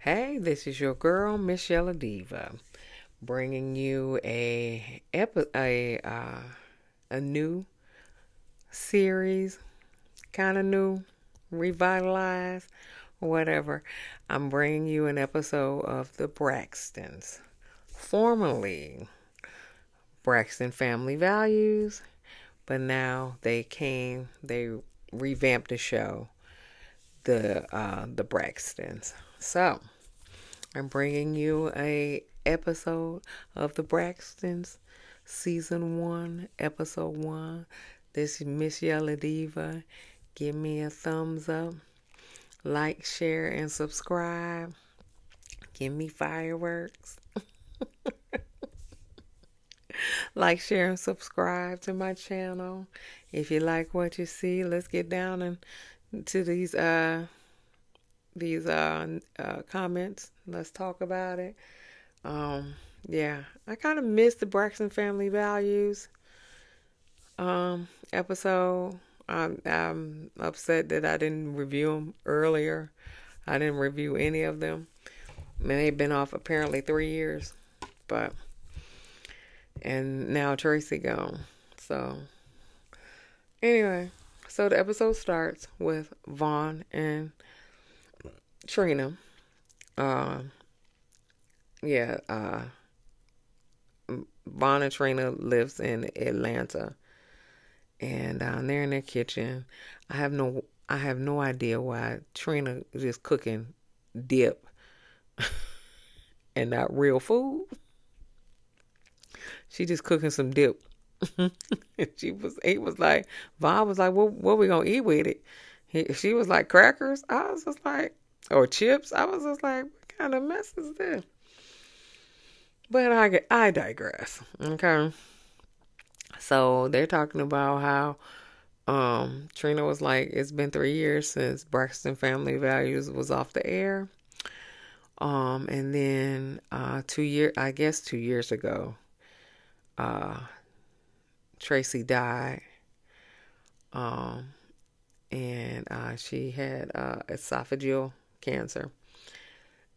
Hey, this is your girl, msyelladiva, bringing you a new series, kind of new, revitalized, whatever. I'm bringing you an episode of the Braxtons, formerly Braxton Family Values, but now they revamped the show, the Braxtons. So I'm bringing you a episode of the Braxtons, season 1, episode 1. This is msyelladiva. Give me a thumbs up, like, share, and subscribe. Give me fireworks. Like, share, and subscribe to my channel. If you like what you see, let's get down into these comments. Let's talk about it. Yeah, I kind of missed the Braxton Family Values episode. I'm upset that I didn't review them earlier. I didn't review any of them. I mean, they've been off apparently 3 years, and now Traci gone. So anyway, so the episode starts with Vaughn and Trina. Yeah, Vaughn and Trina lives in Atlanta, and they're in their kitchen. I have no idea why Trina is just cooking dip and not real food. She just cooking some dip. He was like, Vaughn was like, what we gonna eat with it? She was like, crackers. I was just like, or chips. I was just like, what kind of mess is this? But I digress. Okay. So they're talking about how Trina was like, it's been 3 years since Braxton Family Values was off the air. And then 2 years ago, Traci died. And she had esophageal cancer.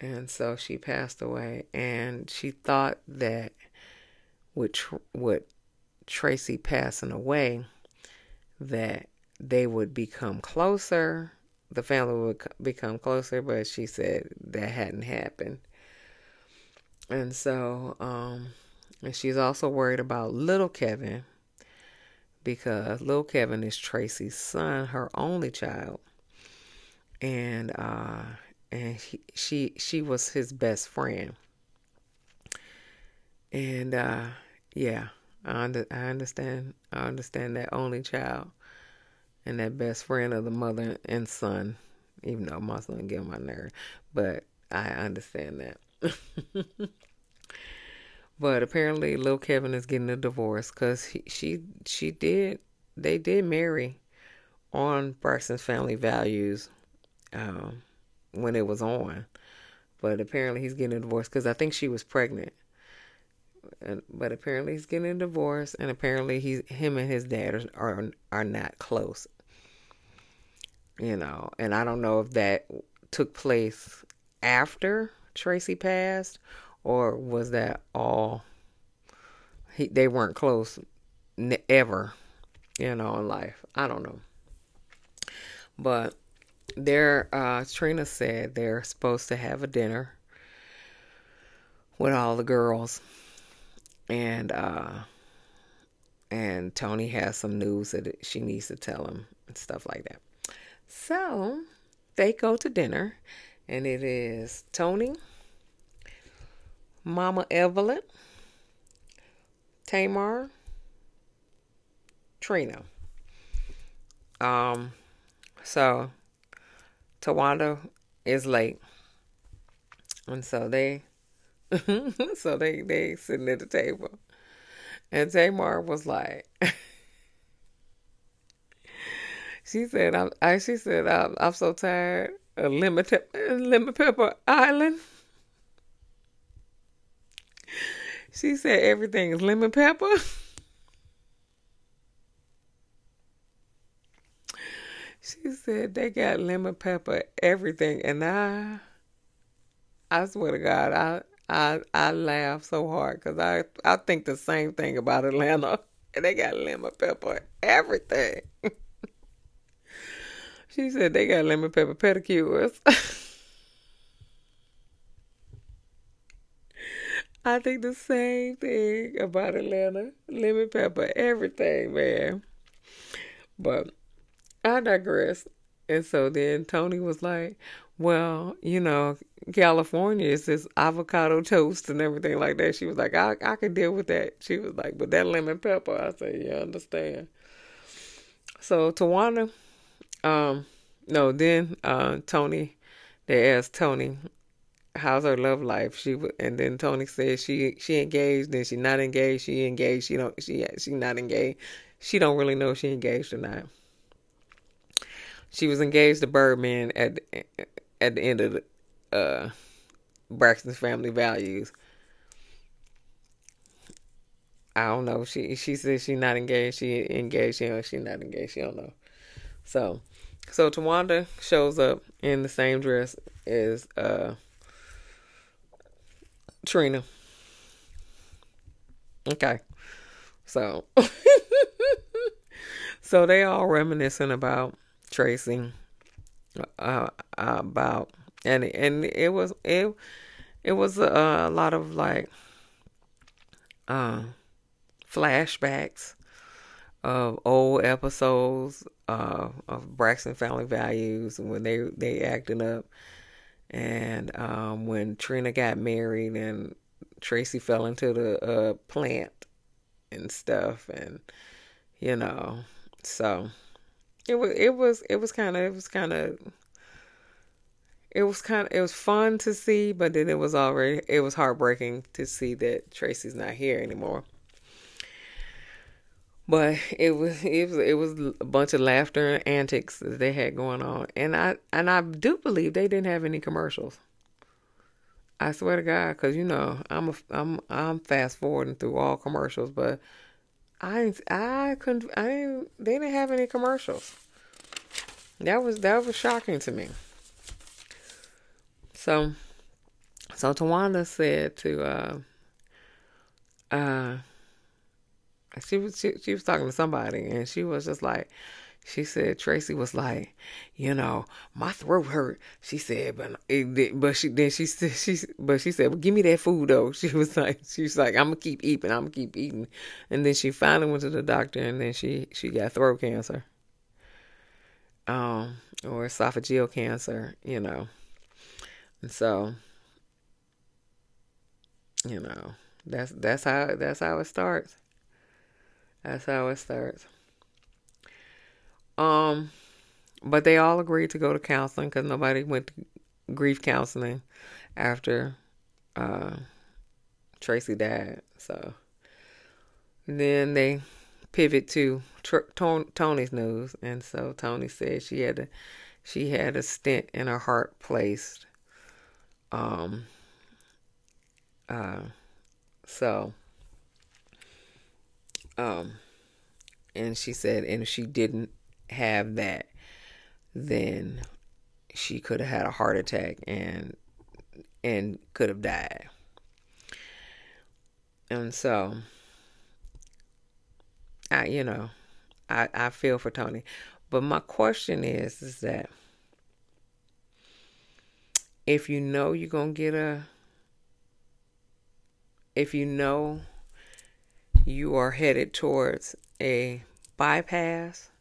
And so she passed away. And she thought that with Traci passing away, that they would become closer. The family would become closer, but she said that hadn't happened. And so, and she's also worried about little Kevin, because little Kevin is Traci's son, her only child. And she was his best friend. And yeah, I understand that only child and that best friend of the mother and son, even though my son get on my nerve, but I understand that. But apparently little Kevin is getting a divorce because they did marry on Braxton's Family Values when it was on. But apparently he's getting a divorce because I think she was pregnant. But apparently he's getting a divorce, and apparently him and his dad are not close. And I don't know if that took place after Traci passed, or was that all they weren't close ever, in life. I don't know. But Trina said they're supposed to have a dinner with all the girls, and Toni has some news that she needs to tell him and stuff like that. So they go to dinner, and it is Toni, Mama Evelyn, Tamar, Trina. So Tawanda is late, and so they they sitting at the table, and Tamar was like, she said, I'm so tired of lemon pepper island. She said everything is lemon pepper. She said they got lemon pepper everything, and I swear to God, I laugh so hard because I think the same thing about Atlanta. And they got lemon pepper everything. She said they got lemon pepper pedicures. I think the same thing about Atlanta. Lemon pepper everything, man. But I digress. And so then Toni was like, well, California is this avocado toast and everything like that. She was like, I can deal with that. She was like, but that lemon pepper, I said, yeah, I understand. So Tawana, no, then Toni, they asked Toni, how's her love life? And then Toni said she engaged, then she not engaged, she engaged, she not engaged. She don't really know if she engaged or not. She was engaged to Birdman at the end of the Braxton's Family Values. I don't know. She said she not engaged. She engaged. She not engaged. She don't know. So Tawanda shows up in the same dress as Trina. Okay. So so they all reminiscing about Traci, about and it was a lot of like flashbacks of old episodes of Braxton Family Values when they acting up, and when Trina got married and Traci fell into the plant and stuff, and so it was fun to see, but then it was heartbreaking to see that Traci's not here anymore. But it was a bunch of laughter and antics that they had going on, and I do believe they didn't have any commercials. I swear to God, because I'm fast forwarding through all commercials, but they didn't have any commercials. That was shocking to me. So Tawanda said to she was talking to somebody, and she was just like, she said Traci was like, my throat hurt. She said, but she said, well, give me that food though. She was like, I'm gonna keep eating, and then she finally went to the doctor, and then she got throat cancer, or esophageal cancer, and so, that's how it starts. That's how it starts. But they all agreed to go to counseling because nobody went to grief counseling after Traci died. So then they pivot to Toni's news, and so Toni said she had a stent in her heart placed. So and she said, and if she didn't have that, then she could have had a heart attack and could have died. And so I feel for Toni. But my question is that if you know you're going to get if you know you are headed towards a bypass,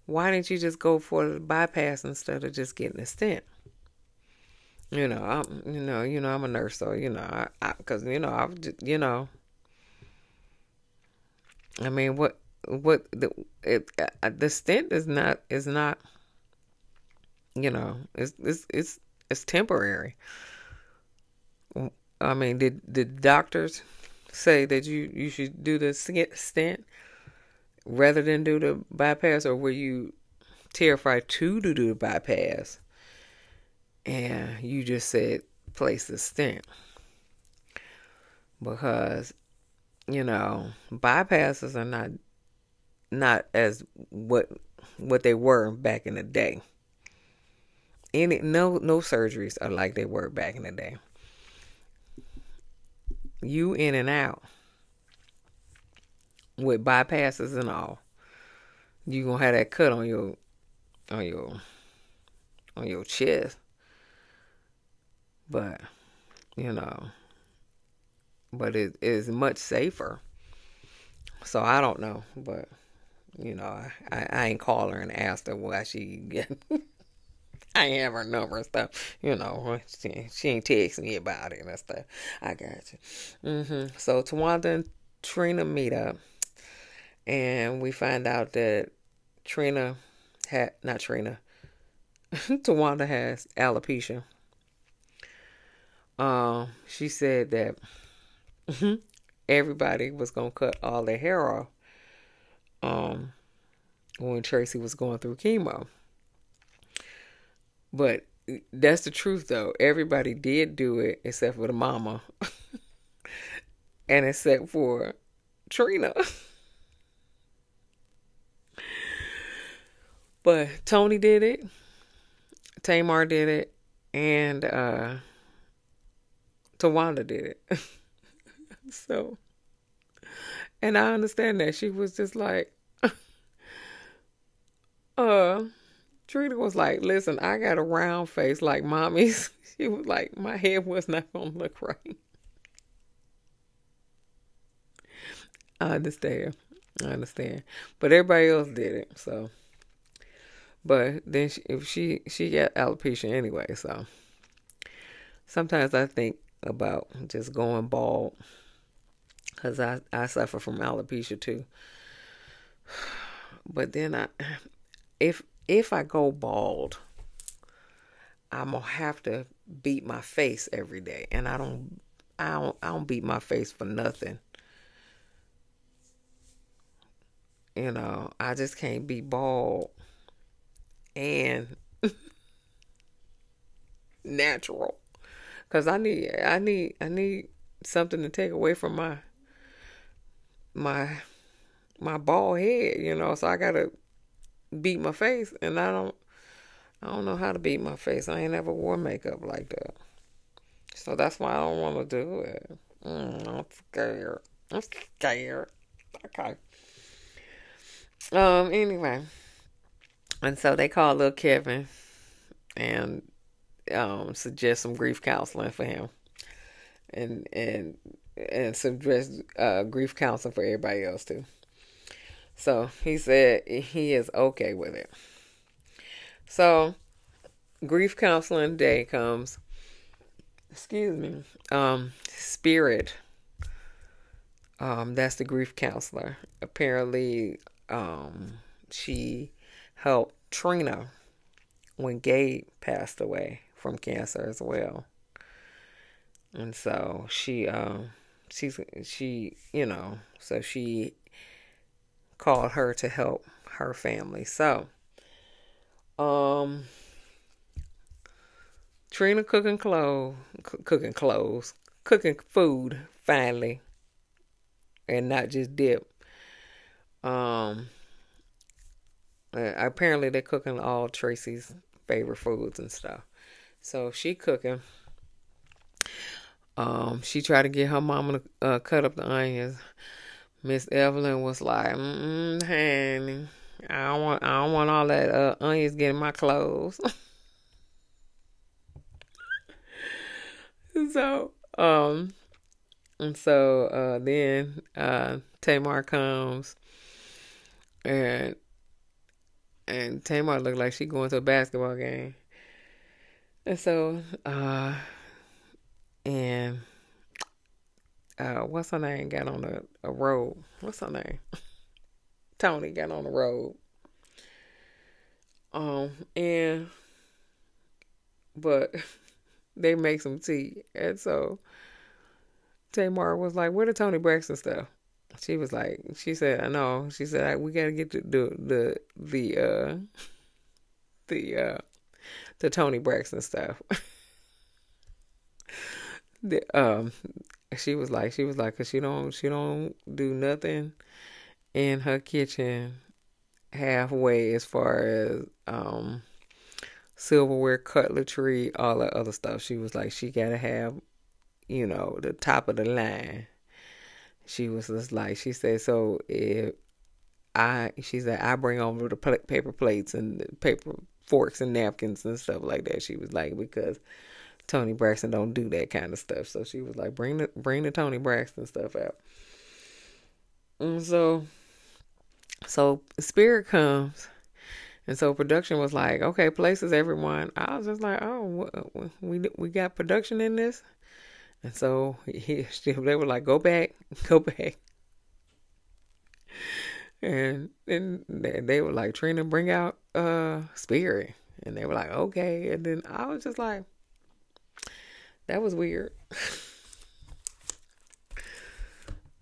why didn't you just go for the bypass instead of just getting a stent? I'm a nurse, so because I mean, what the stent is not it's temporary. I mean, did doctors say that you should do the stent rather than do the bypass, or were you terrified to do the bypass and you just said place the stent? Because bypasses are not as what they were back in the day. No surgeries are like they were back in the day. You in and out with bypasses and all. You gonna have that cut on your on your chest, but you know, but it is much safer. So I don't know, but I ain't call her and asked her why she get. I ain't have her number and stuff. She ain't text me about it and stuff. I got you. So Tawanda and Trina meet up, and we find out that Trina had not Trina. Tawanda has alopecia. She said that everybody was gonna cut all their hair off. When Traci was going through chemo. But that's the truth, though. Everybody did do it except for the mama, and except for Trina. But Toni did it, Tamar did it, and Tawanda did it. So, and I understand that she was just like, Trina was like, listen, I got a round face like mommy's. She was like, my head was not going to look right. I understand. But everybody else did it, so. But then she got alopecia anyway, so. Sometimes I think about just going bald, because I suffer from alopecia too. But then if I go bald, I'm gonna have to beat my face every day, and I don't beat my face for nothing. I just can't be bald and natural, cause I need something to take away from my bald head, so I gotta beat my face, and I don't know how to beat my face. I ain't ever wore makeup like that, so that's why I don't want to do it. I'm scared. Okay. Anyway, and so they called little Kevin and suggest some grief counseling for him, and suggest grief counseling for everybody else too. So he said he is okay with it. So grief counseling day comes. Excuse me. Spirit. That's the grief counselor. Apparently, she helped Trina when Gabe passed away from cancer as well. And so she called her to help her family. So, Trina cooking food finally, and not just dip. Apparently they're cooking all Traci's favorite foods and stuff. So she cooking. She tried to get her mama to cut up the onions. Miss Evelyn was like, honey, I don't want all that onions getting my clothes. So, then Tamar comes, and Tamar looked like she going to a basketball game. And so, what's her name got on a robe? What's her name? Toni got on the robe. But they make some tea, and so Tamar was like, "Where the Toni Braxton stuff?" She said, "I know." She said, "We gotta get the Toni Braxton stuff." She was like, cause she don't do nothing in her kitchen halfway as far as silverware, cutlery, all that other stuff. She was like, she gotta have, the top of the line. She was just like, she said, so if she said, I bring over the paper plates and the paper forks and napkins and stuff like that. She was like, because Toni Braxton don't do that kind of stuff. So she was like, bring the Toni Braxton stuff out. And so Spirit comes. And so production was like, okay, places everyone. I was just like, oh, we got production in this. And so they were like, go back. And then they were like, Trina, bring out Spirit. And they were like, okay. And then I was just like, that was weird.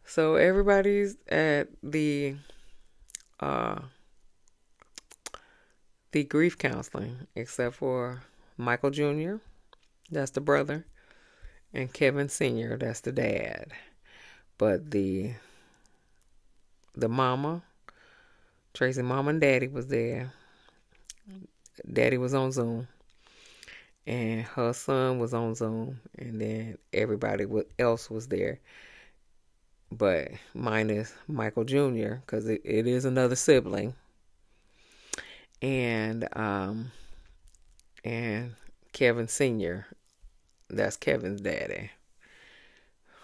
So everybody's at the grief counseling except for Michael Jr., that's the brother, and Kevin Sr., that's the dad. But the mama, Traci mama and daddy was there. Daddy was on Zoom. And her son was on Zoom. And then everybody else was there. But minus Michael Jr., because it is another sibling. And Kevin Sr., that's Kevin's daddy.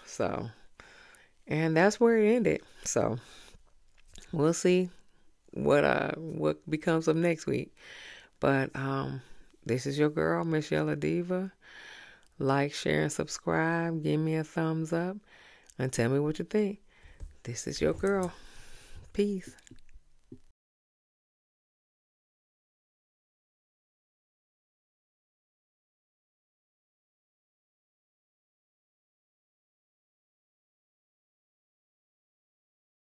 So, and that's where it ended. So, we'll see what becomes of next week. But this is your girl, msyelladiva. Like, share, and subscribe. Give me a thumbs up and tell me what you think. This is your girl. Peace.